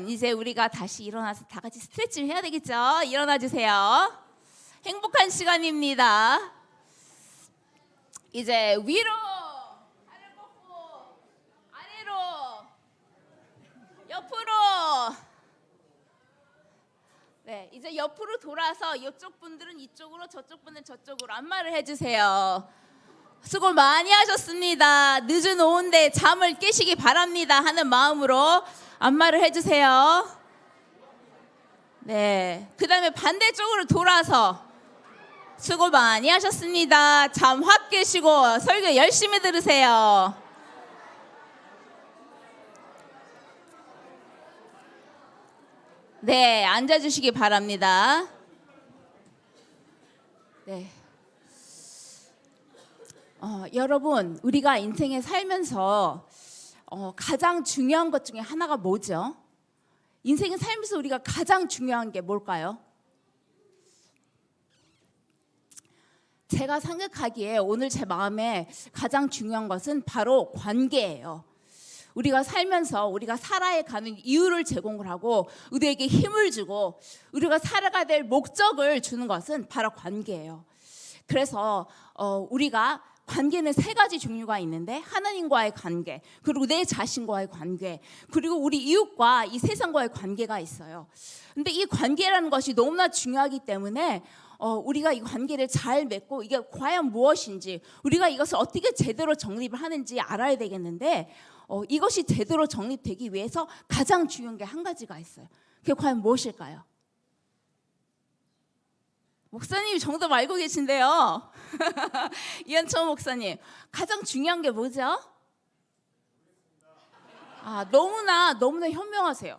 여러분, 이제 우리가 다시 일어나서 다 같이 스트레칭 해야 되겠죠? 일어나 주세요. 행복한 시간입니다. 이제 위로, 팔을 뻗고, 아래로, 옆으로. 네, 이제 옆으로 돌아서 이쪽 분들은 이쪽으로, 저쪽 분들은 저쪽으로 안마를 해주세요. 수고 많이 하셨습니다. 늦은 오후인데 잠을 깨시기 바랍니다 하는 마음으로 안마를 해주세요. 네, 그 다음에 반대쪽으로 돌아서 수고 많이 하셨습니다. 잠 확 깨시고 설교 열심히 들으세요. 네, 앉아주시기 바랍니다. 네. 여러분, 우리가 인생에 살면서 가장 중요한 것 중에 하나가 뭐죠? 인생에 살면서 우리가 가장 중요한 게 뭘까요? 제가 생각하기에 오늘 제 마음에 가장 중요한 것은 바로 관계예요. 우리가 살면서 우리가 살아야 가는 이유를 제공을 하고 우리에게 힘을 주고 우리가 살아가야 될 목적을 주는 것은 바로 관계예요. 그래서 우리가 관계는 세 가지 종류가 있는데 하나님과의 관계, 그리고 내 자신과의 관계, 그리고 우리 이웃과 이 세상과의 관계가 있어요. 근데 이 관계라는 것이 너무나 중요하기 때문에 우리가 이 관계를 잘 맺고 이게 과연 무엇인지 우리가 이것을 어떻게 제대로 정립을 하는지 알아야 되겠는데 이것이 제대로 정립되기 위해서 가장 중요한 게 한 가지가 있어요. 그게 과연 무엇일까요? 목사님이 정답 알고 계신데요. 이현철 목사님, 가장 중요한 게 뭐죠? 너무나 현명하세요.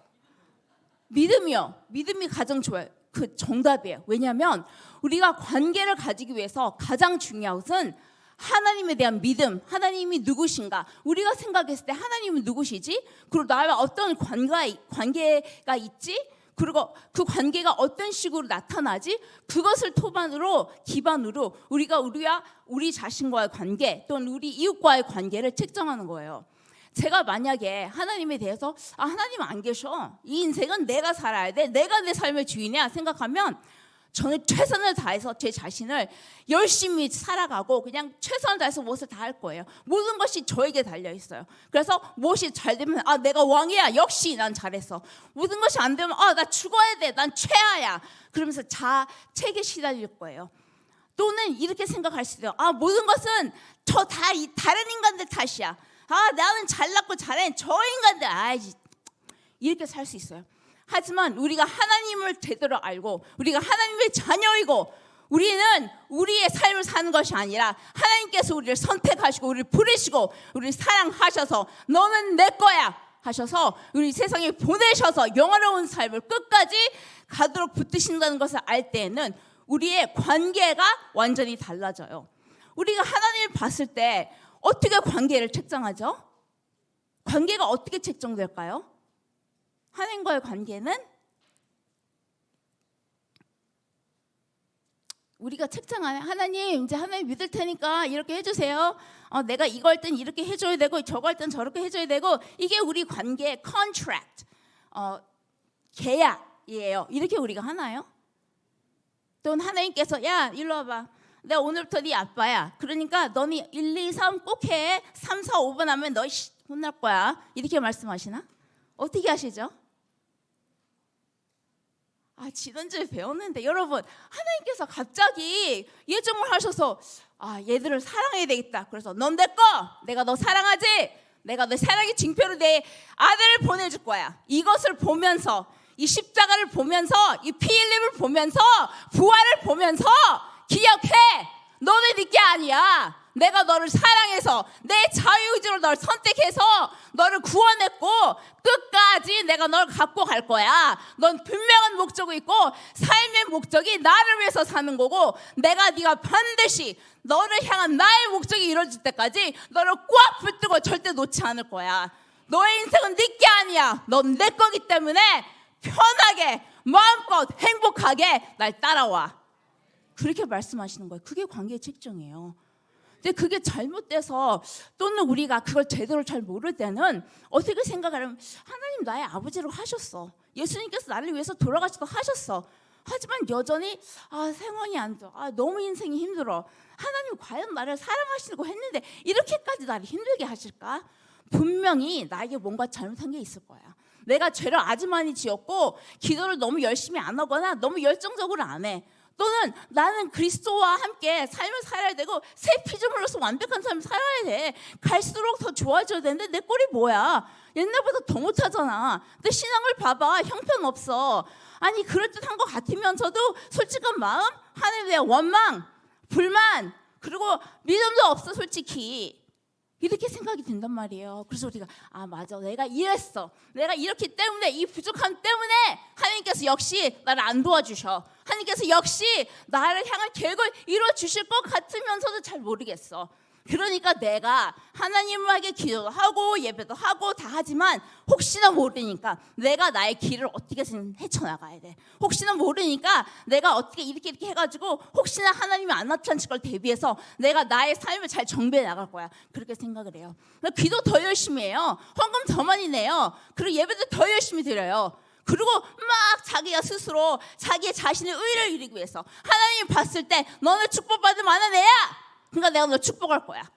믿음이요. 믿음이 가장 좋아요. 그 정답이에요. 왜냐하면 우리가 관계를 가지기 위해서 가장 중요한 것은 하나님에 대한 믿음, 하나님이 누구신가? 우리가 생각했을 때 하나님은 누구시지? 그리고 나와 어떤 관계가 있지? 그리고 그 관계가 어떤 식으로 나타나지? 그것을 기반으로 우리가 우리 자신과의 관계 또는 우리 이웃과의 관계를 책정하는 거예요. 제가 만약에 하나님에 대해서 하나님 안 계셔, 이 인생은 내가 살아야 돼, 내가 내 삶의 주인이야 생각하면 저는 최선을 다해서 제 자신을 열심히 살아가고 그냥 최선을 다해서 무엇을 다 할 거예요. 모든 것이 저에게 달려 있어요. 그래서 무엇이 잘 되면 내가 왕이야, 역시 난 잘했어. 모든 것이 안 되면 나 죽어야 돼, 난 최하야. 그러면서 자책에 시달릴 거예요. 또는 이렇게 생각할 수도 있어요. 모든 것은 다른 인간들 탓이야. 나는 잘났고 잘해, 저 인간들 이렇게 살 수 있어요. 하지만 우리가 하나님을 제대로 알고 우리가 하나님의 자녀이고 우리는 우리의 삶을 사는 것이 아니라 하나님께서 우리를 선택하시고 우리를 부르시고 우리를 사랑하셔서 너는 내 거야 하셔서 우리 세상에 보내셔서 영원로운 삶을 끝까지 가도록 붙드신다는 것을 알 때에는 우리의 관계가 완전히 달라져요. 우리가 하나님을 봤을 때 어떻게 관계를 책정하죠? 관계가 어떻게 책정될까요? 하나님과의 관계는 우리가 책정하면 하나님, 이제 하나님 믿을 테니까 이렇게 해주세요. 내가 이거 할 땐 이렇게 해줘야 되고 저거 할 땐 저렇게 해줘야 되고 이게 우리 관계의 contract, 계약이에요. 이렇게 우리가 하나요? 또는 하나님께서 야 일로 와봐, 내가 오늘부터 네 아빠야. 그러니까 너는 1, 2, 3 꼭 해. 3, 4, 5번 하면 너 혼날 거야. 이렇게 말씀하시나? 어떻게 하시죠? 지난주에 배웠는데 여러분, 하나님께서 갑자기 예정을 하셔서 얘들을 사랑해야 되겠다. 그래서 넌 내 거, 내가 너 사랑하지? 내가 너 사랑의 징표로 내 아들을 보내줄 거야. 이것을 보면서, 이 십자가를 보면서, 이 피 흘림을 보면서, 부활을 보면서 기억해. 너는 네 게 아니야. 내가 너를 사랑해서 내 자유의지로 너를 선택해서 너를 구원했고 끝까지 내가 너를 갖고 갈 거야. 넌 분명한 목적이 있고 삶의 목적이 나를 위해서 사는 거고 네가 반드시 너를 향한 나의 목적이 이루어질 때까지 너를 꽉 붙들고 절대 놓지 않을 거야. 너의 인생은 네 게 아니야. 넌 내 거기 때문에 편하게 마음껏 행복하게 날 따라와. 그렇게 말씀하시는 거예요. 그게 관계의 책정이에요. 근데 그게 잘못돼서 또는 우리가 그걸 제대로 잘 모를 때는 어떻게 생각하냐면 하나님 나의 아버지로 하셨어. 예수님께서 나를 위해서 돌아가시도 하셨어. 하지만 여전히 상황이 안 좋아. 너무 인생이 힘들어. 하나님 과연 나를 사랑하시려고 했는데 이렇게까지 나를 힘들게 하실까? 분명히 나에게 뭔가 잘못한 게 있을 거야. 내가 죄를 아주 많이 지었고 기도를 너무 열심히 안 하거나 너무 열정적으로 안 해. 또는 나는 그리스도와 함께 삶을 살아야 되고 새 피조물로서 완벽한 삶을 살아야 돼. 갈수록 더 좋아져야 되는데 내 꼴이 뭐야? 옛날보다 더 못하잖아. 내 신앙을 봐봐. 형편없어. 아니 그럴듯한 것 같으면서도 솔직한 마음, 하나님에 대한 원망, 불만, 그리고 믿음도 없어 솔직히. 이렇게 생각이 든단 말이에요. 그래서 우리가 맞아, 내가 이랬어, 내가 이렇기 때문에, 이 부족함 때문에 하나님께서 역시 나를 안 도와주셔. 하나님께서 역시 나를 향한 계획을 이루어주실 것 같으면서도 잘 모르겠어. 그러니까 내가 하나님에게 기도도 하고 예배도 하고 다 하지만 혹시나 모르니까 내가 나의 길을 어떻게든 헤쳐나가야 돼. 혹시나 모르니까 내가 어떻게 이렇게 해가지고 혹시나 하나님이 안 나타나실 걸 대비해서 내가 나의 삶을 잘 정비해 나갈 거야. 그렇게 생각을 해요. 기도 더 열심히 해요. 헌금 더 많이 내요. 그리고 예배도 더 열심히 드려요. 그리고 막 자기가 스스로 자기의 자신의 의를 이루기 위해서 하나님이 봤을 때 너는 축복받을 만한 애야. 그러니까 내가 너 축복할 거야.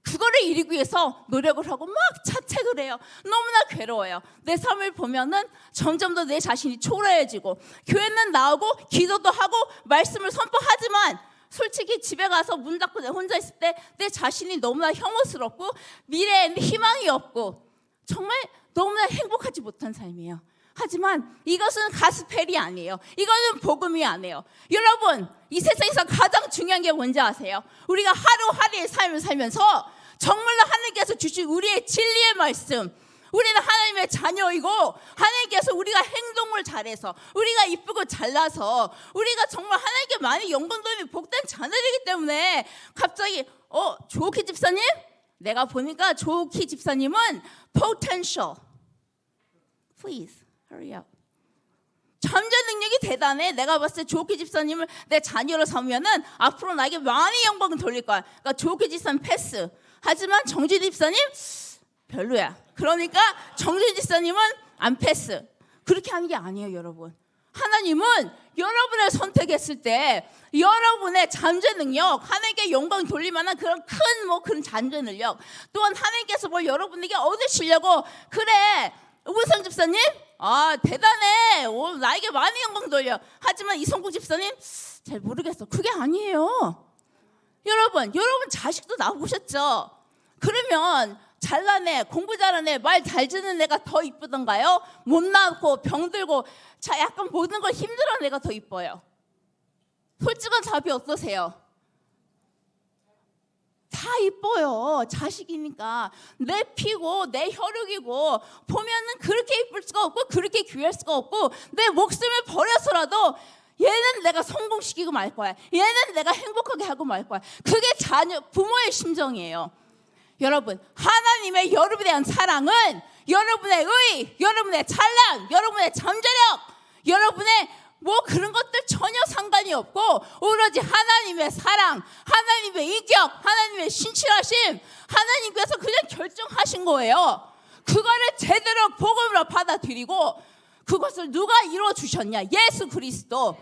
그거를 이루기 위해서 노력을 하고 막 자책을 해요. 너무나 괴로워요. 내 삶을 보면은 점점 더 내 자신이 초라해지고 교회는 나오고 기도도 하고 말씀을 선포하지만 솔직히 집에 가서 문 닫고 내 혼자 있을 때 내 자신이 너무나 혐오스럽고 미래에는 희망이 없고 정말 너무나 행복하지 못한 삶이에요. 하지만 이것은 가스펠이 아니에요. 이거는 복음이 아니에요. 여러분, 이 세상에서 가장 중요한 게 뭔지 아세요? 우리가 하루하루의 삶을 살면서 정말로 하나님께서 주신 우리의 진리의 말씀, 우리는 하나님의 자녀이고 하나님께서 우리가 행동을 잘해서 우리가 이쁘고 잘나서 우리가 정말 하나님께 많이 영광 돌리는 복된 자녀이기 때문에 갑자기 조옥희 집사님? 내가 보니까 조옥희 집사님은 potential. Please. Hurry up. 잠재 능력이 대단해. 내가 봤을 때 조옥희 집사님을 내 자녀로 삼으면은 앞으로 나에게 많이 영광을 돌릴 거야. 그러니까 조옥희 집사님 패스. 하지만 정준 집사님 별로야. 그러니까 정준 집사님은 안 패스. 그렇게 하는 게 아니에요, 여러분. 하나님은 여러분을 선택했을 때 여러분의 잠재 능력, 하나님께 영광 돌릴 만한 그런 그런 잠재 능력, 또한 하나님께서 뭘 여러분에게 얻으시려고 그래. 우성 집사님? 대단해. 나에게 많이 영광 돌려. 하지만 이성국 집사님? 잘 모르겠어. 그게 아니에요. 여러분 자식도 낳아보셨죠? 그러면 잘난 애, 공부 잘하는 애, 말 잘 듣는 애가 더 이쁘던가요? 못 낳고 병들고 약간 모든 걸 힘들어하는 애가 더 이뻐요. 솔직한 답이 어떠세요? 다 이뻐요. 자식이니까. 내 피고 내 혈육이고 보면은 그렇게 이쁠 수가 없고 그렇게 귀할 수가 없고 내 목숨을 버려서라도 얘는 내가 성공시키고 말 거야. 얘는 내가 행복하게 하고 말 거야. 그게 부모의 심정이에요. 여러분, 하나님의 여러분에 대한 사랑은 여러분의 의, 여러분의 찬란, 여러분의 잠재력, 여러분의 그런 것들 전혀 상관이 없고 오로지 하나님의 사랑, 하나님의 인격, 하나님의 신실하심, 하나님께서 그냥 결정하신 거예요. 그거를 제대로 복음으로 받아들이고 그것을 누가 이루어주셨냐? 예수 그리스도.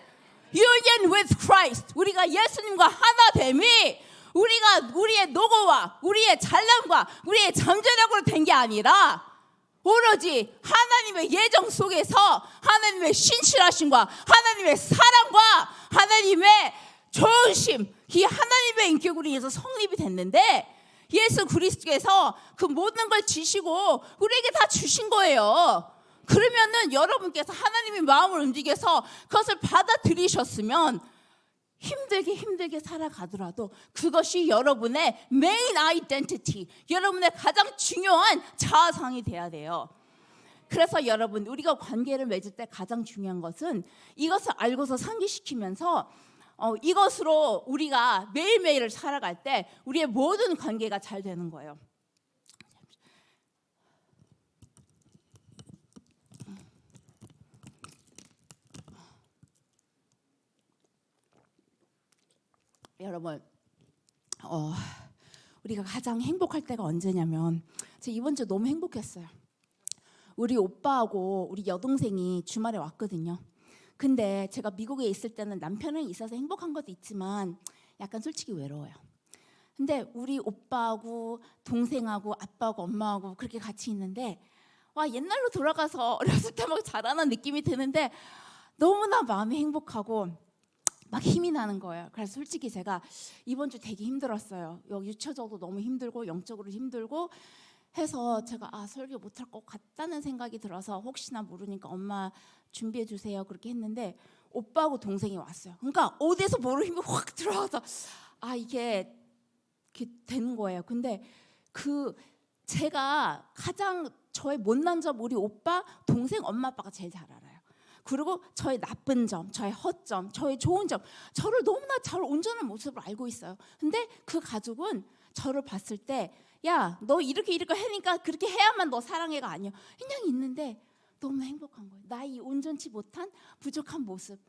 Union with Christ. 우리가 예수님과 하나됨이 우리가 우리의 노고와 우리의 잘남과 우리의 잠재력으로 된 게 아니라 오로지 하나님의 예정 속에서 하나님의 신실하심과 하나님의 사랑과 하나님의 좋으심, 이 하나님의 인격으로 인해서 성립이 됐는데 예수 그리스도께서 그 모든 걸 지시고 우리에게 다 주신 거예요. 그러면은 여러분께서 하나님의 마음을 움직여서 그것을 받아들이셨으면 힘들게 살아가더라도 그것이 여러분의 메인 아이덴티티, 여러분의 가장 중요한 자아상이 돼야 돼요. 그래서 여러분, 우리가 관계를 맺을 때 가장 중요한 것은 이것을 알고서 상기시키면서 이것으로 우리가 매일매일을 살아갈 때 우리의 모든 관계가 잘 되는 거예요. 여러분, 우리가 가장 행복할 때가 언제냐면, 제가 이번 주 너무 행복했어요. 우리 오빠하고 우리 여동생이 주말에 왔거든요. 근데 제가 미국에 있을 때는 남편은 있어서 행복한 것도 있지만 약간 솔직히 외로워요. 근데 우리 오빠하고 동생하고 아빠하고 엄마하고 그렇게 같이 있는데, 와, 옛날로 돌아가서 어렸을 때 막 자라는 느낌이 드는데 너무나 마음이 행복하고 막 힘이 나는 거예요. 그래서 솔직히 제가 이번 주 되게 힘들었어요. 유체적으로 너무 힘들고 영적으로 힘들고 해서 제가 설교 못할 것 같다는 생각이 들어서 혹시나 모르니까 엄마 준비해 주세요 그렇게 했는데, 오빠하고 동생이 왔어요. 그러니까 어디서 모르는 힘이 확 들어와서 이게 되는 거예요. 근데 제가 가장 저의 못난 점, 우리 오빠, 동생, 엄마, 아빠가 제일 잘 알아요. 그리고 저의 나쁜 점, 저의 허점, 저의 좋은 점, 저를 너무나 잘 온전한 모습으로 알고 있어요. 근데 그 가족은 저를 봤을 때, 야, 너 이렇게 하니까 그렇게 해야만 너 사랑해가 아니야. 그냥 있는데 너무 행복한 거예요. 나의 온전치 못한 부족한 모습.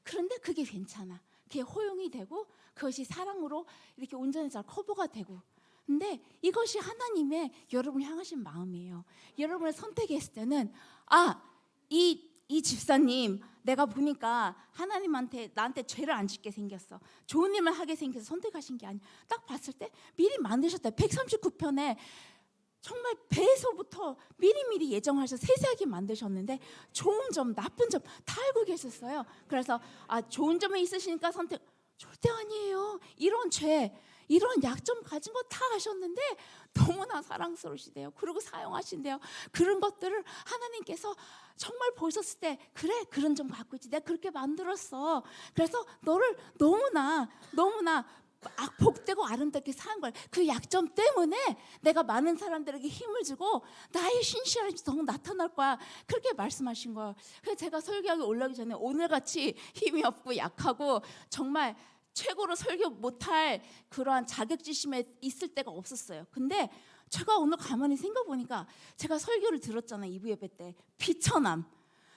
그런데 그게 괜찮아. 그게 허용이 되고 그것이 사랑으로 이렇게 온전히 잘 커버가 되고. 근데 이것이 하나님의 여러분을 향하신 마음이에요. 여러분을 선택했을 때는 이 집사님 내가 보니까 하나님한테 나한테 죄를 안 짓게 생겼어. 좋은 일만 하게 생겨서 선택하신 게 아니야. 딱 봤을 때 미리 만드셨다. 139편에 정말 배에서부터 미리미리 예정하셔서 세세하게 만드셨는데 좋은 점, 나쁜 점 다 알고 계셨어요. 그래서 좋은 점이 있으시니까 선택, 절대 아니에요. 이런 죄, 이런 약점 가진 거 다 아셨는데 너무나 사랑스러우시대요. 그리고 사용하신대요. 그런 것들을 하나님께서 정말 보셨을 때, 그래, 그런 점 갖고 있지, 내가 그렇게 만들었어. 그래서 너를 너무나 복되고 아름답게 사는 거야. 그 약점 때문에 내가 많은 사람들에게 힘을 주고 나의 신실함이 더 나타날 거야. 그렇게 말씀하신 거예요. 그래서 제가 설교하기 올라오기 전에 오늘같이 힘이 없고 약하고 정말 최고로 설교 못할 그러한 자격지심에 있을 때가 없었어요. 근데 제가 오늘 가만히 생각해 보니까, 제가 설교를 들었잖아요. 2부 예배 때 비천함.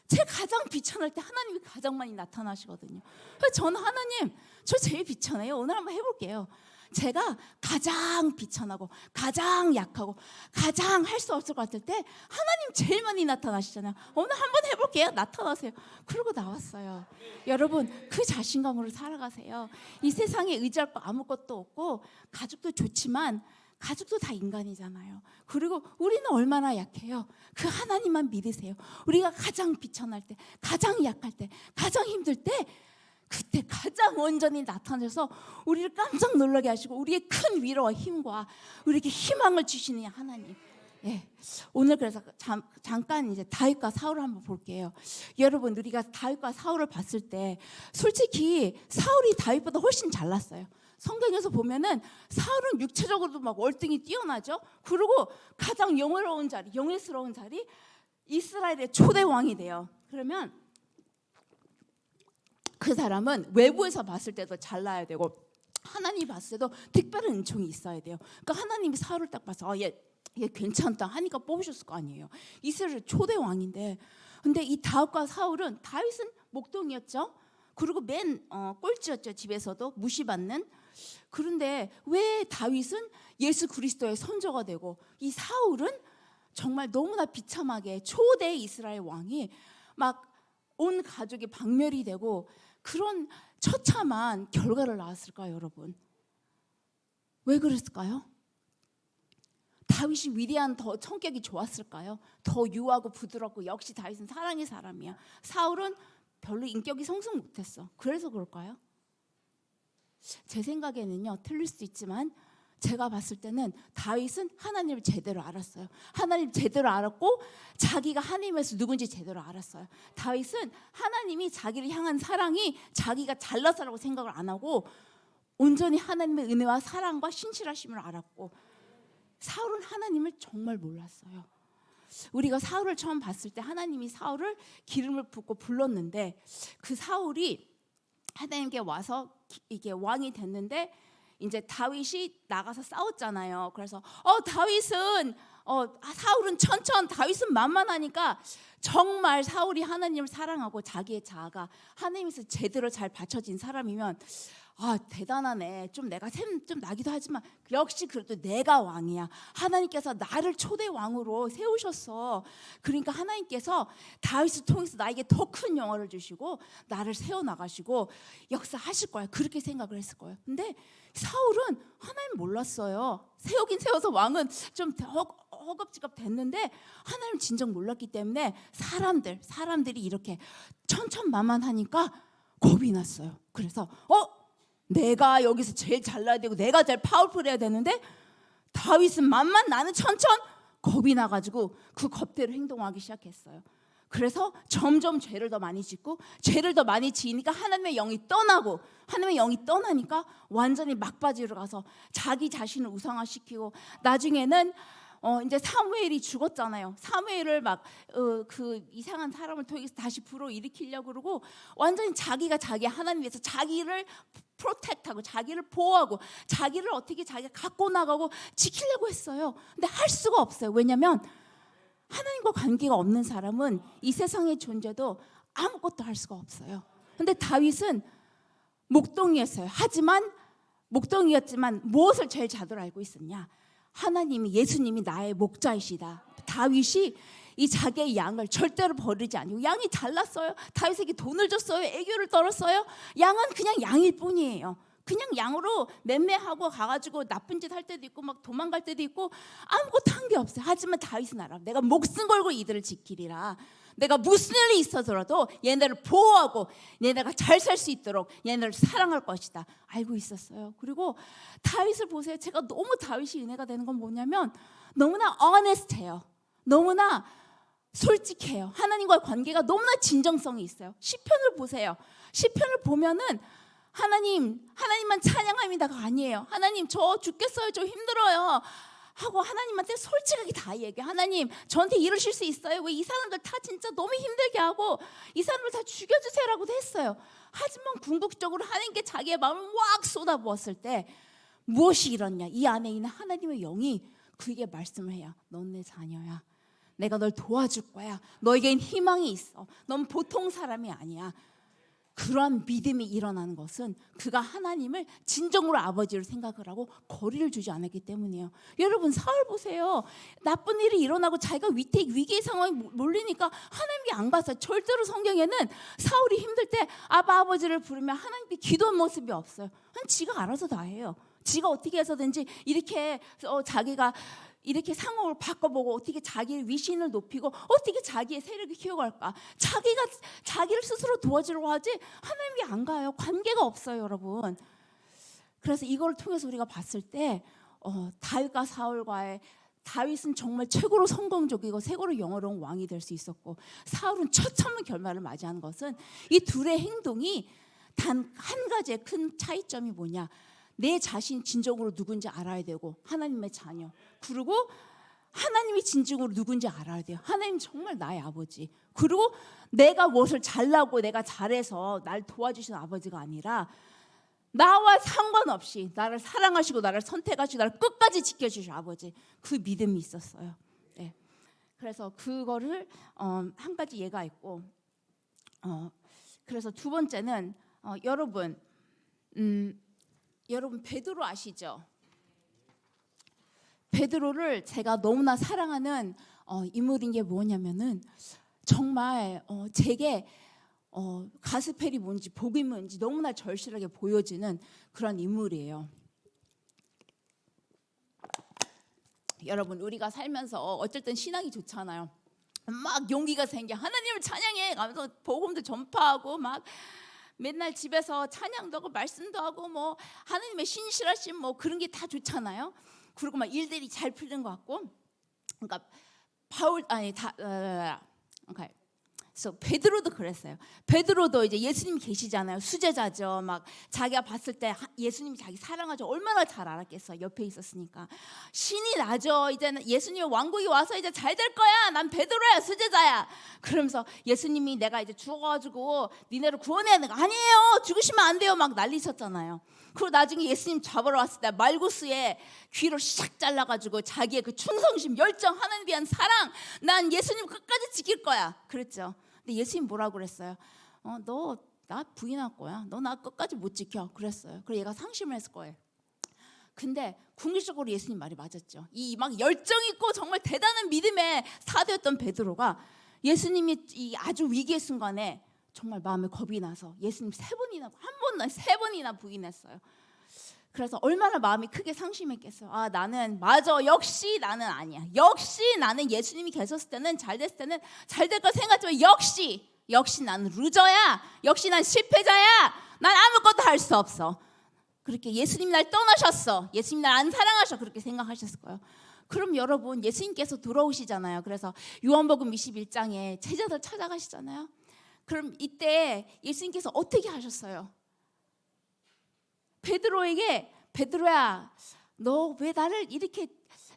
제가 가장 비천할 때 하나님이 가장 많이 나타나시거든요. 그래서 저는 하나님, 저 제일 비천해요. 오늘 한번 해볼게요. 제가 가장 비천하고 가장 약하고 가장 할 수 없을 것 같을 때 하나님 제일 많이 나타나시잖아요. 오늘 한번 해볼게요. 나타나세요. 그러고 나왔어요. 여러분, 그 자신감으로 살아가세요. 이 세상에 의지할 거 아무것도 없고, 가족도 좋지만 가족도 다 인간이잖아요. 그리고 우리는 얼마나 약해요. 그 하나님만 믿으세요. 우리가 가장 비천할 때, 가장 약할 때, 가장 힘들 때, 그때 가장 온전히 나타나셔서 우리를 깜짝 놀라게 하시고 우리의 큰 위로와 힘과 우리에게 희망을 주시는 하나님. 오늘 그래서 잠깐 이제 다윗과 사울을 한번 볼게요. 여러분, 우리가 다윗과 사울을 봤을 때 솔직히 사울이 다윗보다 훨씬 잘났어요. 성경에서 보면은 사울은 육체적으로도 막 월등히 뛰어나죠. 그리고 가장 영예스러운 자리, 이스라엘의 초대 왕이 돼요. 그러면 그 사람은 외부에서 봤을 때도 잘나야 되고 하나님이 봤을 때도 특별한 은총이 있어야 돼요. 그러니까 하나님이 사울을 딱 봐서 얘 괜찮다 하니까 뽑으셨을 거 아니에요. 이스라엘 초대 왕인데, 근데 이 다윗과 사울은, 다윗은 목동이었죠. 그리고 맨 꼴찌였죠. 집에서도 무시받는. 그런데 왜 다윗은 예수 그리스도의 선조가 되고 이 사울은 정말 너무나 비참하게 초대 이스라엘 왕이 막 온 가족이 박멸이 되고 그런 처참한 결과를 낳았을까요, 여러분? 왜 그랬을까요? 다윗이 위대한 더 성격이 좋았을까요? 더 유하고 부드럽고, 역시 다윗은 사랑의 사람이야. 사울은 별로 인격이 성숙 못했어. 그래서 그럴까요? 제 생각에는요, 틀릴 수도 있지만 제가 봤을 때는 다윗은 하나님을 제대로 알았어요. 하나님 제대로 알았고 자기가 하나님에서 누군지 제대로 알았어요. 다윗은 하나님이 자기를 향한 사랑이 자기가 잘나서라고 생각을 안 하고 온전히 하나님의 은혜와 사랑과 신실하심을 알았고, 사울은 하나님을 정말 몰랐어요. 우리가 사울을 처음 봤을 때 하나님이 사울을 기름을 붓고 불렀는데, 그 사울이 하나님께 와서 이게 왕이 됐는데 이제 다윗이 나가서 싸웠잖아요. 그래서 다윗은 사울은 천천, 다윗은 만만하니까, 정말 사울이 하나님을 사랑하고 자기의 자아가 하나님에서 제대로 잘 받쳐진 사람이면 대단하네. 좀 내가 샘 좀 나기도 하지만 역시 그래도 내가 왕이야. 하나님께서 나를 초대 왕으로 세우셨어. 그러니까 하나님께서 다윗을 통해서 나에게 더 큰 영화를 주시고 나를 세워 나가시고 역사하실 거야. 그렇게 생각을 했을 거예요. 근데 사울은 하나님 몰랐어요. 세우긴 세워서 왕은 좀 허겁지겁 됐는데 하나님 진정 몰랐기 때문에 사람들이 이렇게 천천만만하니까 겁이 났어요. 그래서 내가 여기서 제일 잘나야 되고 내가 제일 파워풀해야 되는데 다윗은 만만 나는 천천 겁이 나가지고 그 겁대로 행동하기 시작했어요. 그래서 점점 죄를 더 많이 짓고 죄를 더 많이 지으니까 하나님의 영이 떠나니까 완전히 막바지로 가서 자기 자신을 우상화시키고 나중에는 이제 사무엘이 죽었잖아요. 사무엘을 막 그 이상한 사람을 통해서 다시 불어일으키려고 그러고 완전히 자기가 자기 하나님 위해서 자기를 프로텍트하고 자기를 보호하고 자기를 어떻게 자기가 갖고 나가고 지키려고 했어요. 근데 할 수가 없어요. 왜냐하면 하나님과 관계가 없는 사람은 이 세상의 존재도 아무것도 할 수가 없어요. 근데 다윗은 목동이었어요. 하지만 목동이었지만 무엇을 제일 잘 알고 있었냐? 하나님이 예수님이 나의 목자이시다. 다윗이 이 자기의 양을 절대로 버리지 않고 양이 잘났어요. 다윗에게 돈을 줬어요. 애교를 떨었어요. 양은 그냥 양일 뿐이에요. 그냥 양으로 맴매하고 가가지고 나쁜 짓 할 때도 있고 막 도망갈 때도 있고 아무것도 한 게 없어요. 하지만 다윗은 알아. 내가 목숨 걸고 이들을 지키리라. 내가 무슨 일이 있어서라도 얘네를 보호하고 얘네가 잘 살 수 있도록 얘네를 사랑할 것이다. 알고 있었어요. 그리고 다윗을 보세요. 제가 너무 다윗이 은혜가 되는 건 뭐냐면 너무나 honest해요. 너무나 솔직해요. 하나님과의 관계가 너무나 진정성이 있어요. 시편을 보세요. 시편을 보면은 하나님만 찬양합니다가 아니에요. 하나님 저 죽겠어요. 저 힘들어요. 하고 하나님한테 솔직하게 다 얘기해. 하나님 저한테 이러실 수 있어요? 왜 이 사람들 다 진짜 너무 힘들게 하고 이 사람들 다 죽여주세요라고도 했어요. 하지만 궁극적으로 하나님께 자기의 마음을 확 쏟아부었을 때 무엇이 일어났냐? 이 안에 있는 하나님의 영이 그에게 말씀을 해요. 넌 내 자녀야. 내가 널 도와줄 거야. 너에겐 희망이 있어. 넌 보통 사람이 아니야. 그러한 믿음이 일어나는 것은 그가 하나님을 진정으로 아버지로 생각을 하고 거리를 주지 않았기 때문이에요. 여러분 사울 보세요. 나쁜 일이 일어나고 자기가 위기의 상황에 몰리니까 하나님께 안 갔어요. 절대로 성경에는 사울이 힘들 때 아버지를 부르면 하나님께 기도한 모습이 없어요. 지가 알아서 다 해요. 지가 어떻게 해서든지 이렇게 자기가 이렇게 상황을 바꿔보고 어떻게 자기의 위신을 높이고 어떻게 자기의 세력을 키워갈까. 자기가 자기를 스스로 도와주려고 하지 하나님께 안 가요. 관계가 없어요, 여러분. 그래서 이걸 통해서 우리가 봤을 때 다윗과 사울과의 다윗은 정말 최고로 성공적이고 최고로 영어로운 왕이 될 수 있었고 사울은 처참한 결말을 맞이한 것은 이 둘의 행동이 단 한 가지의 큰 차이점이 뭐냐. 내 자신 진정으로 누군지 알아야 되고 하나님의 자녀. 그리고 하나님이 진정으로 누군지 알아야 돼요. 하나님 정말 나의 아버지. 그리고 내가 무엇을 잘나고 내가 잘해서 날 도와주시는 아버지가 아니라 나와 상관없이 나를 사랑하시고 나를 선택하시고 나를 끝까지 지켜주실 아버지. 그 믿음이 있었어요. 네. 그래서 그거를 한 가지 예가 있고 그래서 두 번째는 여러분 베드로 아시죠? 베드로를 제가 너무나 사랑하는 인물인 게 뭐냐면은 정말 제게 가스펠이 뭔지 복음이 뭔지 너무나 절실하게 보여지는 그런 인물이에요. 여러분 우리가 살면서 어쩔 땐 신앙이 좋잖아요. 막 용기가 생겨 하나님을 찬양해 가면서 복음도 전파하고 막 맨날 집에서 찬양도 하고 말씀도 하고 뭐 하나님의 신실하심 뭐 그런 게 다 좋잖아요. 그리고 막 일들이 잘 풀린 것 같고, 그러니까 그래서 베드로도 그랬어요. 베드로도 이제 예수님이 계시잖아요. 수제자죠. 막 자기가 봤을 때 예수님이 자기 사랑하죠. 얼마나 잘 알았겠어. 옆에 있었으니까. 신이 나죠. 이제는 예수님의 왕국이 와서 이제 잘 될 거야. 난 베드로야, 수제자야. 그러면서 예수님이 내가 이제 죽어가지고 니네를 구원해야 하는 거 아니에요. 죽으시면 안 돼요. 막 난리쳤잖아요. 그리고 나중에 예수님 잡으러 왔을 때 말구스의 귀를 샥 잘라가지고 자기의 그 충성심, 열정, 하나님 위한 사랑, 난 예수님 끝까지 지킬 거야. 그랬죠. 근데 예수님 뭐라고 그랬어요? 너 나 부인할 거야. 너 나 끝까지 못 지켜. 그랬어요. 그래서 얘가 상심을 했을 거예요. 근데 궁극적으로 예수님 말이 맞았죠. 이 막 열정 있고 정말 대단한 믿음의 사도였던 베드로가 예수님이 이 아주 위기의 순간에 정말 마음에 겁이 나서 예수님 세 번이나 부인했어요. 그래서 얼마나 마음이 크게 상심했겠어요. 아, 나는 맞아. 역시 나는 아니야. 역시 나는 예수님이 계셨을 때는 잘 됐을 때는 잘 될 거 생각했지만 역시 나는 루저야. 역시 난 실패자야. 난 아무것도 할 수 없어. 그렇게 예수님 날 떠나셨어. 예수님 날 안 사랑하셔. 그렇게 생각하셨을 거예요. 그럼 여러분 예수님께서 돌아오시잖아요. 그래서 요한복음 21장에 제자들 찾아가시잖아요. 그럼 이때 예수님께서 어떻게 하셨어요? 베드로에게 베드로야 너 왜 나를 이렇게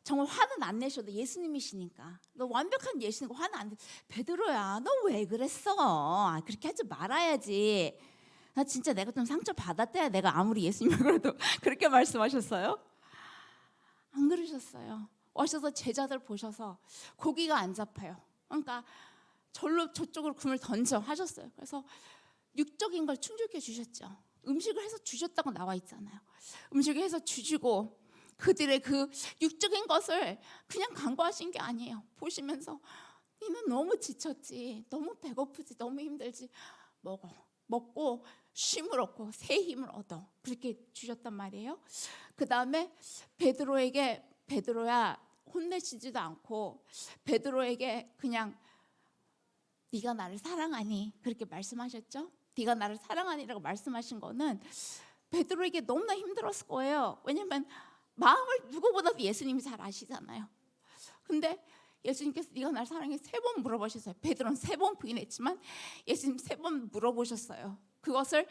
정말 화는 안 내셔도 예수님이시니까 너 완벽한 예수님과 화는 안 내. 베드로야 너 왜 그랬어? 그렇게 하지 말아야지. 나 진짜 내가 좀 상처 받았대야 내가 아무리 예수님이라고 그래도 그렇게 말씀하셨어요? 안 그러셨어요. 오셔서 제자들 보셔서 고기가 안 잡혀요. 그러니까 절로 저쪽으로 금을 던져 하셨어요. 그래서 육적인 걸 충족해 주셨죠. 음식을 해서 주셨다고 나와 있잖아요. 음식을 해서 주시고 그들의 그 육적인 것을 그냥 간과하신 게 아니에요. 보시면서 니는 너무 지쳤지, 너무 배고프지, 너무 힘들지. 먹고 쉼을 얻고 새 힘을 얻어. 그렇게 주셨단 말이에요. 그 다음에 베드로에게 베드로야 혼내시지도 않고 베드로에게 그냥 네가 나를 사랑하니 그렇게 말씀하셨죠. 네가 나를 사랑하니라고 말씀하신 거는 베드로에게 너무나 힘들었을 거예요. 왜냐하면 마음을 누구보다도 예수님이 잘 아시잖아요. 근데 예수님께서 네가 나를 사랑해 3번 물어보셨어요. 베드로는 3번 부인했지만 예수님 3번 물어보셨어요. 그것을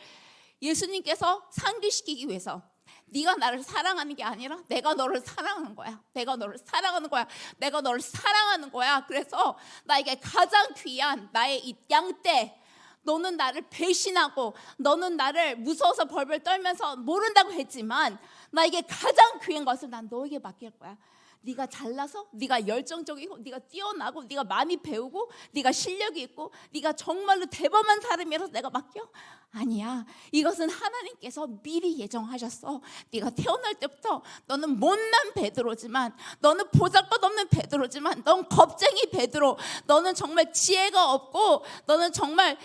예수님께서 상기시키기 위해서 네가 나를 사랑하는 게 아니라 내가 너를 사랑하는 거야. 내가 너를 사랑하는 거야. 내가 너를 사랑하는 거야. 그래서 나에게 가장 귀한 나의 이 양떼 너는 나를 배신하고 너는 나를 무서워서 벌벌 떨면서 모른다고 했지만 나에게 가장 귀한 것을 난 너에게 맡길 거야. 네가 잘나서 네가 열정적이고 네가 뛰어나고 네가 많이 배우고 네가 실력이 있고 네가 정말로 대범한 사람이라서 내가 맡겨? 아니야. 이것은 하나님께서 미리 예정하셨어. 네가 태어날 때부터 너는 못난 베드로지만 너는 보잘것없는 베드로지만 넌 겁쟁이 베드로. 너는 정말 지혜가 없고 너는 정말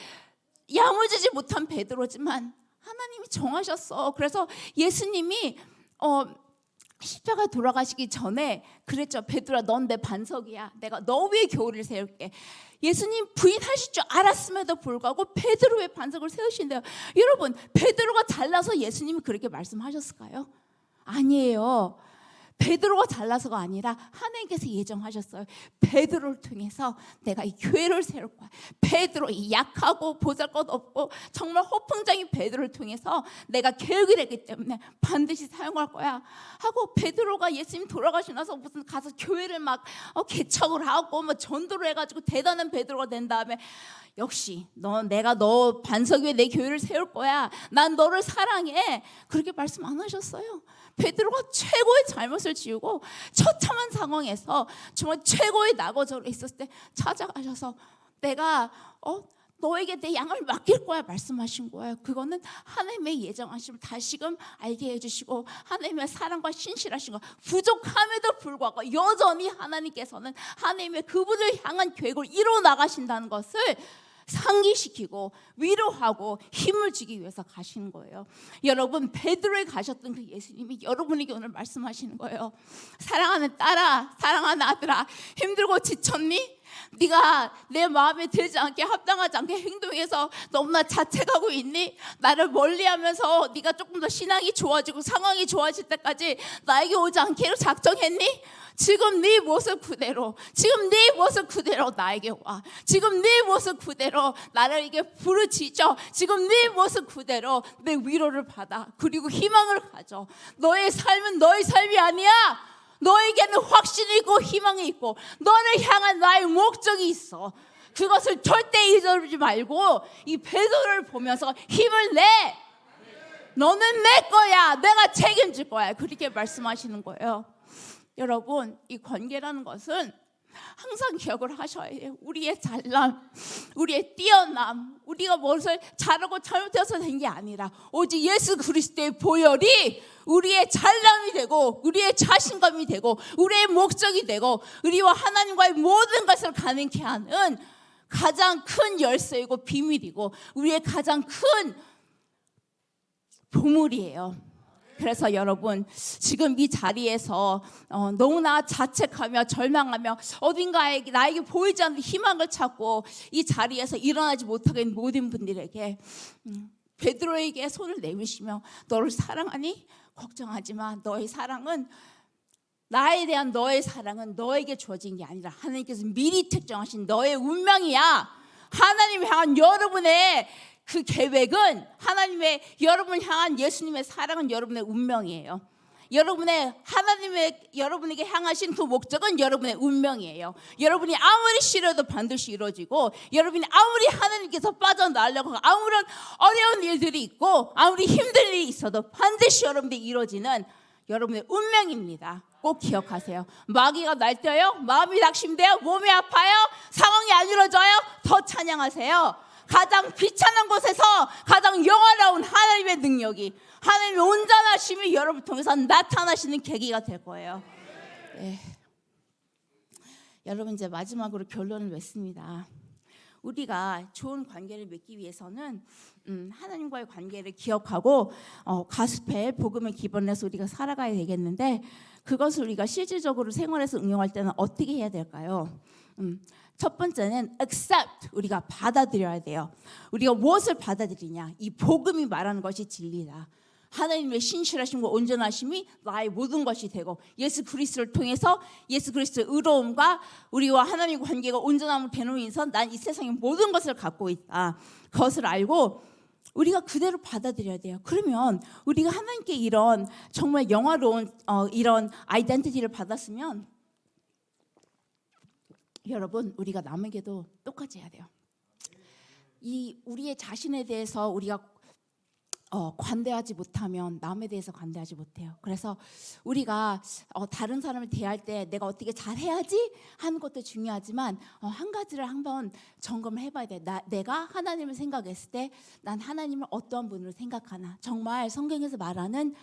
야무지지 못한 베드로지만 하나님이 정하셨어. 그래서 예수님이 십자가 돌아가시기 전에 그랬죠. 베드로야 넌 내 반석이야. 내가 너 위에 교회를 세울게. 예수님 부인하실 줄 알았음에도 불구하고 베드로의 반석을 세우신대요. 여러분 베드로가 잘나서 예수님이 그렇게 말씀하셨을까요? 아니에요. 베드로가 잘나서가 아니라 하나님께서 예정하셨어요. 베드로를 통해서 내가 이 교회를 세울 거야. 베드로 이 약하고 보잘것없고 정말 허풍장인 베드로를 통해서 내가 계획을 했기 때문에 반드시 사용할 거야 하고 베드로가 예수님 돌아가시고 나서 무슨 가서 교회를 막 개척을 하고 뭐 전도를 해가지고 대단한 베드로가 된 다음에 역시 내가 너 반석 위에 내 교회를 세울 거야. 난 너를 사랑해. 그렇게 말씀 안 하셨어요. 베드로가 최고의 잘못을 지우고 처참한 상황에서 정말 최고의 낙오적으로 있었을 때 찾아가셔서 내가 너에게 내 양을 맡길 거야 말씀하신 거예요. 그거는 하나님의 예정하심을 다시금 알게 해주시고 하나님의 사랑과 신실하신 거 부족함에도 불구하고 여전히 하나님께서는 하나님의 그분을 향한 계획을 이루어 나가신다는 것을 상기시키고 위로하고 힘을 주기 위해서 가시는 거예요. 여러분 베드로에 가셨던 그 예수님이 여러분에게 오늘 말씀하시는 거예요. 사랑하는 딸아, 사랑하는 아들아, 힘들고 지쳤니? 네가 내 마음에 들지 않게 합당하지 않게 행동해서 너무나 자책하고 있니? 나를 멀리하면서 네가 조금 더 신앙이 좋아지고 상황이 좋아질 때까지 나에게 오지 않기로 작정했니? 지금 네 모습 그대로, 지금 네 모습 그대로 나에게 와. 지금 네 모습 그대로 나를 이게 부르짖어. 지금 네 모습 그대로 내 위로를 받아. 그리고 희망을 가져. 너의 삶은 너의 삶이 아니야. 너에게는 확신이 있고 희망이 있고 너를 향한 나의 목적이 있어. 그것을 절대 잊어버리지 말고 이 베드로를 보면서 힘을 내. 너는 내 거야. 내가 책임질 거야. 그렇게 말씀하시는 거예요. 여러분 이 관계라는 것은 항상 기억을 하셔야 해요. 우리의 잘남, 우리의 뛰어남, 우리가 무엇을 잘하고 잘못해서 된 게 아니라 오직 예수 그리스도의 보혈이 우리의 잘남이 되고 우리의 자신감이 되고 우리의 목적이 되고 우리와 하나님과의 모든 것을 가능케 하는 가장 큰 열쇠이고 비밀이고 우리의 가장 큰 보물이에요. 그래서 여러분 지금 이 자리에서 너무나 자책하며 절망하며 어딘가에 나에게 보이지 않는 희망을 찾고 이 자리에서 일어나지 못하게 된 모든 분들에게 베드로에게 손을 내미시며 너를 사랑하니? 걱정하지 마. 너의 사랑은 나에 대한 너의 사랑은 너에게 주어진 게 아니라 하나님께서 미리 책정하신 너의 운명이야. 하나님 향한 여러분의 그 계획은 하나님의 여러분을 향한 예수님의 사랑은 여러분의 운명이에요. 여러분에게 향하신 그 목적은 여러분의 운명이에요. 여러분이 아무리 싫어도 반드시 이루어지고 여러분이 아무리 하나님께서 빠져나가려고 하고 아무런 어려운 일들이 있고 아무리 힘든 일이 있어도 반드시 여러분들이 이루어지는 여러분의 운명입니다. 꼭 기억하세요. 마귀가 날뛰어요. 마음이 낙심돼요. 몸이 아파요. 상황이 안 이루어져요. 더 찬양하세요. 가장 비참한 곳에서 가장 영화로운 하나님의 능력이 하나님의 온전하심이 여러분을 통해서 나타나시는 계기가 될 거예요. 네. 여러분 이제 마지막으로 결론을 맺습니다. 우리가 좋은 관계를 맺기 위해서는 하나님과의 관계를 기억하고 가스펠 복음의 기본에서 우리가 살아가야 되겠는데 그것을 우리가 실질적으로 생활에서 응용할 때는 어떻게 해야 될까요? 첫 번째는 accept, 우리가 받아들여야 돼요. 우리가 무엇을 받아들이냐? 이 복음이 말하는 것이 진리다. 하나님의 신실하심과 온전하심이 나의 모든 것이 되고 예수 그리스도를 통해서 예수 그리스도의 의로움과 우리와 하나님의 관계가 온전함을 되누면서 난 이 세상의 모든 것을 갖고 있다. 그것을 알고 우리가 그대로 받아들여야 돼요. 그러면 우리가 하나님께 이런 정말 영화로운 이런 아이덴티티를 받았으면 여러분 우리가 남에게도 똑같이 해야 돼요. 이 우리의 자신에 대해서 우리가 관대하지 못하면 남에 대해서 관대하지 못해요. 그래서 우리가 다른 사람을 대할 때 내가 어떻게 잘해야지 하는 것도 중요하지만 한 가지를 한번 점검을 해봐야 돼. 내가 하나님을 생각했을 때 난 하나님을 어떠한 분으로 생각하나. 정말 성경에서 말하는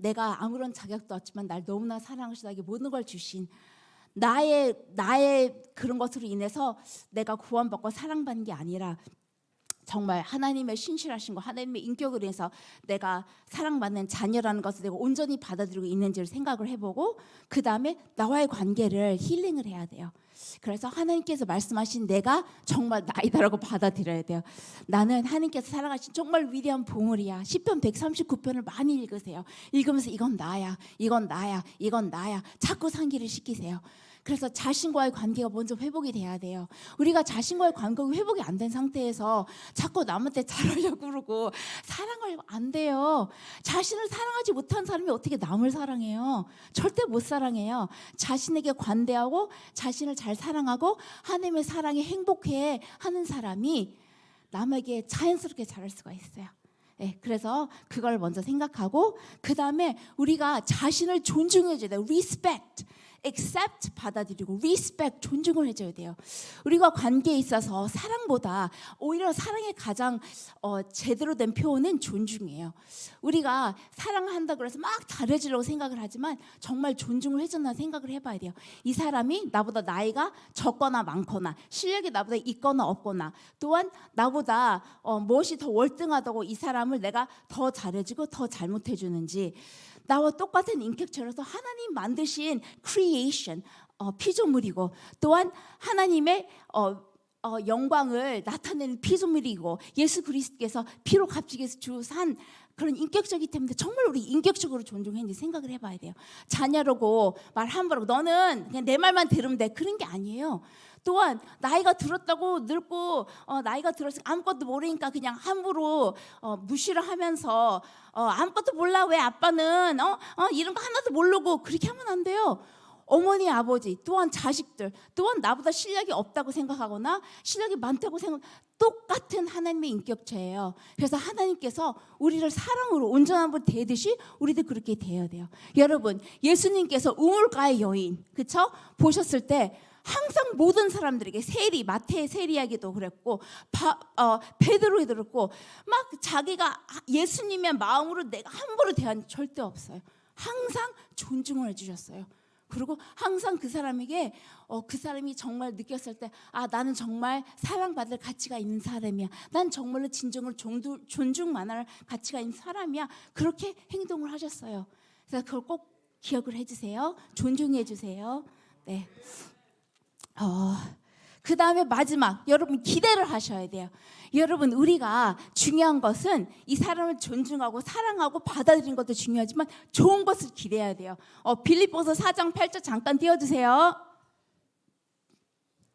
내가 아무런 자격도 없지만 날 너무나 사랑하시다기 모든 걸 주신 나의 그런 것으로 인해서 내가 구원받고 사랑받는 게 아니라 정말 하나님의 신실하신 거 하나님의 인격으로 인해서 내가 사랑받는 자녀라는 것을 내가 온전히 받아들이고 있는지를 생각을 해보고 그 다음에 나와의 관계를 힐링을 해야 돼요. 그래서 하나님께서 말씀하신 내가 정말 나이다라고 받아들여야 돼요. 나는 하나님께서 사랑하신 정말 위대한 보물이야. 시편 139편을 많이 읽으세요. 읽으면서 이건 나야, 이건 나야, 이건 나야. 자꾸 상기를 시키세요. 그래서 자신과의 관계가 먼저 회복이 돼야 돼요. 우리가 자신과의 관계가 회복이 안 된 상태에서 자꾸 남한테 잘하려고 그러고 사랑하려고 안 돼요. 자신을 사랑하지 못한 사람이 어떻게 남을 사랑해요? 절대 못 사랑해요. 자신에게 관대하고 자신을 잘 사랑하고 하나님의 사랑에 행복해 하는 사람이 남에게 자연스럽게 잘할 수가 있어요. 네, 그래서 그걸 먼저 생각하고 그 다음에 우리가 자신을 존중해줘야 돼요. respect. accept 받아들이고 respect 존중을 해줘야 돼요. 우리가 관계에 있어서 사랑보다 오히려 사랑의 가장 제대로 된 표현은 존중이에요. 우리가 사랑한다고 해서 막 잘해주려고 생각을 하지만 정말 존중을 해준다는 생각을 해봐야 돼요. 이 사람이 나보다 나이가 적거나 많거나 실력이 나보다 있거나 없거나 또한 나보다 무엇이 더 월등하다고 이 사람을 내가 더 잘해주고 더 잘못해주는지 나와 똑같은 인격체로서 하나님 만드신 creation 피조물이고 또한 하나님의 영광을 나타내는 피조물이고 예수 그리스도께서 피로 값지게 해서 주산 그런 인격적이기 때문에 정말 우리 인격적으로 존중했는지 생각을 해봐야 돼요. 자녀라고 말 함부로 너는 그냥 내 말만 들으면 돼 그런 게 아니에요. 또한 나이가 들었다고 늙고 나이가 들어서 아무것도 모르니까 그냥 함부로 무시를 하면서 아무것도 몰라 왜 아빠는 이런 거 하나도 모르고 그렇게 하면 안 돼요. 어머니 아버지 또한 자식들 또한 나보다 실력이 없다고 생각하거나 실력이 많다고 생각 똑같은 하나님의 인격체예요. 그래서 하나님께서 우리를 사랑으로 온전한 분 대듯이 우리도 그렇게 대해야 돼요. 여러분 예수님께서 우물가의 여인 그쵸? 보셨을 때 항상 모든 사람들에게 세리, 마태의 세리에게도 그랬고 베드로에도 그랬고 막 자기가 예수님의 마음으로 내가 함부로 대한 적 절대 없어요. 항상 존중을 해주셨어요. 그리고 항상 그 사람에게 그 사람이 정말 느꼈을 때 나는 정말 사랑받을 가치가 있는 사람이야. 난 정말로 진정으로 존중만할 가치가 있는 사람이야. 그렇게 행동을 하셨어요. 그래서 그걸 꼭 기억을 해주세요. 존중해 주세요. 네. 그 다음에 마지막, 여러분 기대를 하셔야 돼요. 여러분, 우리가 중요한 것은 이 사람을 존중하고 사랑하고 받아들이는 것도 중요하지만 좋은 것을 기대해야 돼요. 빌립보서 4장 8절 잠깐 띄워주세요.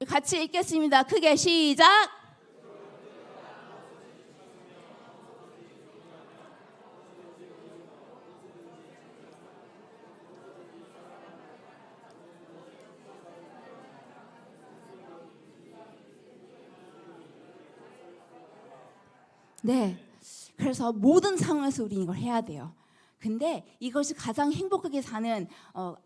같이 읽겠습니다. 크게 시작. 네, 그래서 모든 상황에서 우리 이걸 해야 돼요. 근데 이것이 가장 행복하게 사는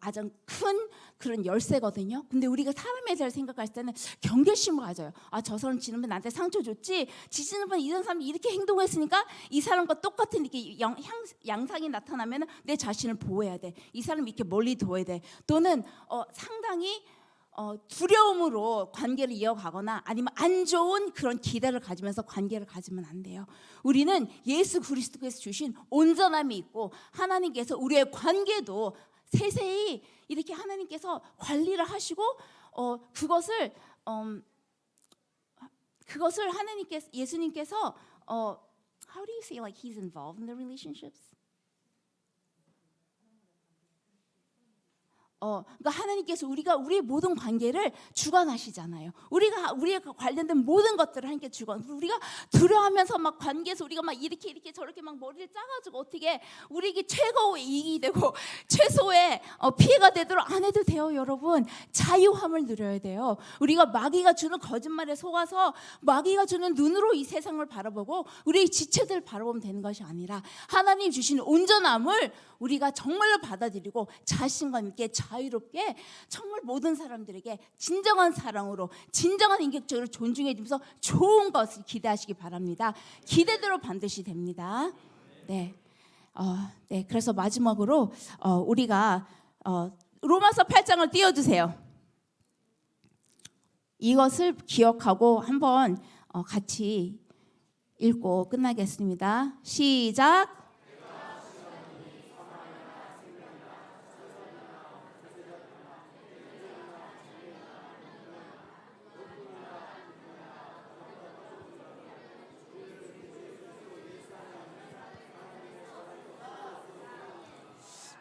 가장 큰 그런 열쇠거든요. 근데 우리가 사람에 대해 생각할 때는 경계심을 가져요. 저 사람 지난번 나한테 상처 줬지. 지난번 이런 사람이 이렇게 행동했으니까 이 사람과 똑같은 이렇게 양상이 나타나면 내 자신을 보호해야 돼. 이 사람 이렇게 멀리 둬야 돼. 또는 상당히 두려움으로 관계를 이어가거나 아니면 안 좋은 그런 기대를 가지면서 관계를 가지면 안 돼요. 우리는 예수 그리스도께서 주신 온전함이 있고 하나님께서 우리의 관계도 세세히 이렇게 하나님께서 관리를 하시고 그것을 하나님께서 예수님께서 how do you say like he's involved in the relationships? 그러니까 하나님께서 우리의 모든 관계를 주관하시잖아요. 우리에 관련된 모든 것들을 하나님께 우리가 두려워하면서 막 관계에서 우리가 막 이렇게 저렇게 막 머리를 짜가지고 어떻게 우리에게 최고의 이익이 되고 최소의 피해가 되도록 안 해도 돼요. 여러분, 자유함을 누려야 돼요. 우리가 마귀가 주는 거짓말에 속아서 마귀가 주는 눈으로 이 세상을 바라보고 우리의 지체들을 바라보면 되는 것이 아니라 하나님 주신 온전함을 우리가 정말로 받아들이고 자신감 있게 자유롭게 정말 모든 사람들에게 진정한 사랑으로 진정한 인격적으로 존중해 주면서 좋은 것을 기대하시기 바랍니다. 기대대로 반드시 됩니다. 네. 네. 그래서 마지막으로 우리가 로마서 8장을 띄워주세요. 이것을 기억하고 한번 같이 읽고 끝나겠습니다. 시작.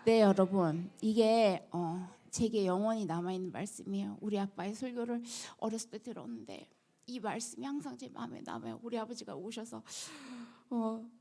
네, 여러분, 이게 제게 영원히 남아있는 말씀이에요. 우리 아빠의 설교를 어렸을 때 들었는데 이 말씀이 항상 제 마음에 남아요. 우리 아버지가 오셔서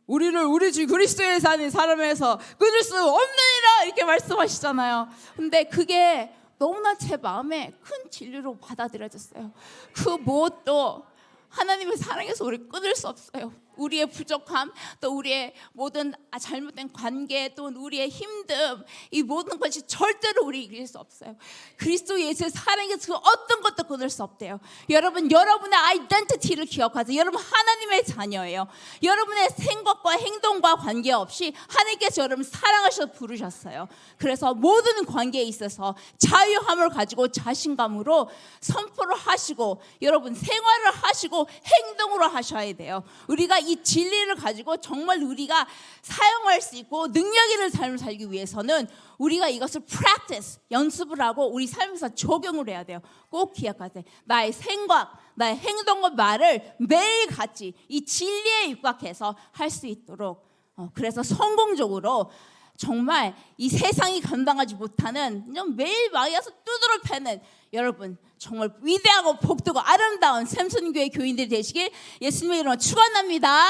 우리를 우리 주 그리스도에 사는 사람에서 끊을 수 없느니라 이렇게 말씀하시잖아요. 근데 그게 너무나 제 마음에 큰 진리로 받아들여졌어요. 그 무엇도 하나님의 사랑에서 우리 끊을 수 없어요. 우리의 부족함, 또 우리의 모든 잘못된 관계, 또 우리의 힘듦, 이 모든 것이 절대로 우리 이길 수 없어요. 그리스도 예수의 사랑에서 그 어떤 것도 끊을 수 없대요. 여러분, 여러분의 아이덴티티를 기억하세요. 여러분 하나님의 자녀예요. 여러분의 생각과 행동과 관계없이 하나님께서 여러분을 사랑하셔서 부르셨어요. 그래서 모든 관계에 있어서 자유함을 가지고 자신감으로 선포를 하시고 여러분 생활을 하시고 행동으로 하셔야 돼요. 우리가 이 진리를 가지고 정말 우리가 사용할 수 있고 능력 있는 삶을 살기 위해서는 우리가 이것을 practice, 연습을 하고 우리 삶에서 적용을 해야 돼요. 꼭 기억하세요. 나의 생각, 나의 행동과 말을 매일같이 이 진리에 입각해서 할 수 있도록 그래서 성공적으로 정말 이 세상이 감당하지 못하는 매일 마귀에서 두드러 패는 여러분 정말 위대하고 복되고 아름다운 샘슨 교회 교인들이 되시길 예수님의 이름으로 축원합니다.